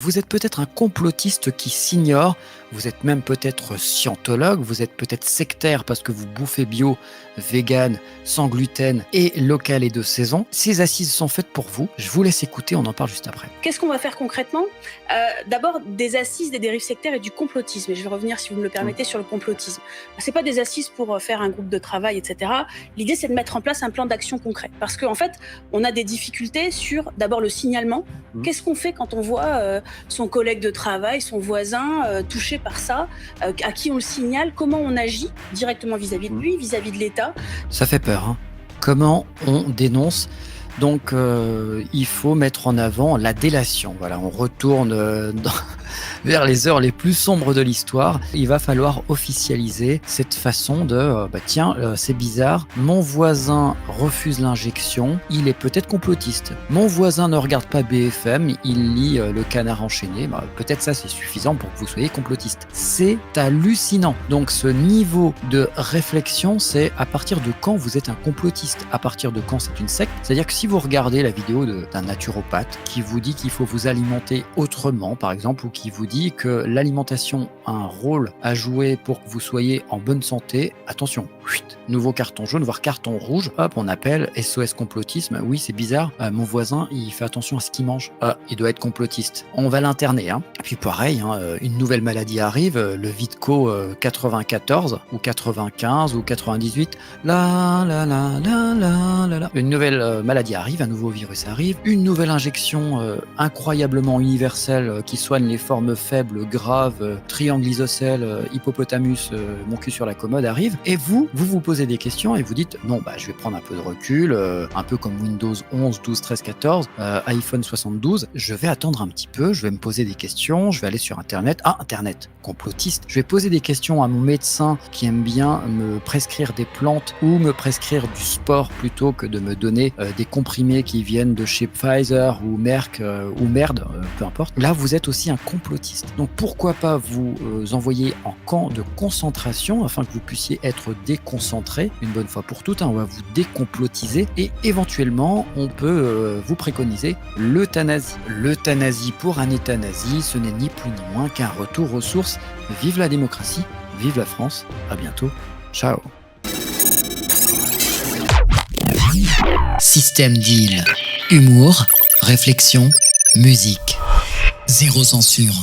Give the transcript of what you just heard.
Vous êtes peut-être un complotiste qui s'ignore, vous êtes même peut-être scientologue, vous êtes peut-être sectaire parce que vous bouffez bio, vegan, sans gluten et local et de saison. Ces assises sont faites pour vous. Je vous laisse écouter, on en parle juste après. Qu'est-ce qu'on va faire concrètement ? D'abord, des assises des dérives sectaires et du complotisme. Et je vais revenir, si vous me le permettez, sur le complotisme. C'est pas des assises pour faire un groupe de travail, etc. L'idée, c'est de mettre en place un plan d'action concret. Parce qu'en fait, on a des difficultés sur, d'abord, le signalement. Qu'est-ce qu'on fait quand on voit son collègue de travail, son voisin touché par ça, à qui on le signale, comment on agit directement vis-à-vis de lui, vers l'État. Ça fait peur, hein. Comment on dénonce ? Donc, il faut mettre en avant la délation. Voilà, on retourne vers les heures les plus sombres de l'histoire. Il va falloir officialiser cette façon de c'est bizarre, mon voisin refuse l'injection, il est peut-être complotiste. Mon voisin ne regarde pas BFM, il lit Le Canard enchaîné. Peut-être ça, c'est suffisant pour que vous soyez complotiste. C'est hallucinant. Donc, ce niveau de réflexion, c'est à partir de quand vous êtes un complotiste, à partir de quand c'est une secte. C'est-à-dire que si vous regardez la vidéo d'un naturopathe qui vous dit qu'il faut vous alimenter autrement, par exemple, ou qui vous dit que l'alimentation a un rôle à jouer pour que vous soyez en bonne santé, attention, nouveau carton jaune, voire carton rouge, hop, on appelle SOS complotisme. Oui, c'est bizarre, mon voisin, il fait attention à ce qu'il mange. Il doit être complotiste. On va l'interner. Et puis pareil, une nouvelle maladie arrive, le Vidco 94 ou 95 ou 98, une nouvelle maladie arrive, un nouveau virus arrive, une nouvelle injection incroyablement universelle qui soigne les formes faibles, graves, triangle isocèle, hippopotamus, mon cul sur la commode arrive, et vous posez des questions et vous dites non, je vais prendre un peu de recul, un peu comme Windows 11, 12, 13, 14, iPhone 72, je vais attendre un petit peu, je vais me poser des questions, je vais aller sur Internet, Internet, complotiste, je vais poser des questions à mon médecin qui aime bien me prescrire des plantes ou me prescrire du sport plutôt que de me donner des comprimés qui viennent de chez Pfizer ou Merck ou merde, peu importe. Là, vous êtes aussi un complotiste. Donc pourquoi pas vous envoyer en camp de concentration afin que vous puissiez être déconcentré une bonne fois pour toutes. On va vous décomplotiser et éventuellement on peut vous préconiser l'euthanasie. L'euthanasie pour un état nazi, ce n'est ni plus ni moins qu'un retour aux sources. Vive la démocratie, vive la France, à bientôt, ciao. Système Deal. Humour, réflexion, musique. Zéro censure.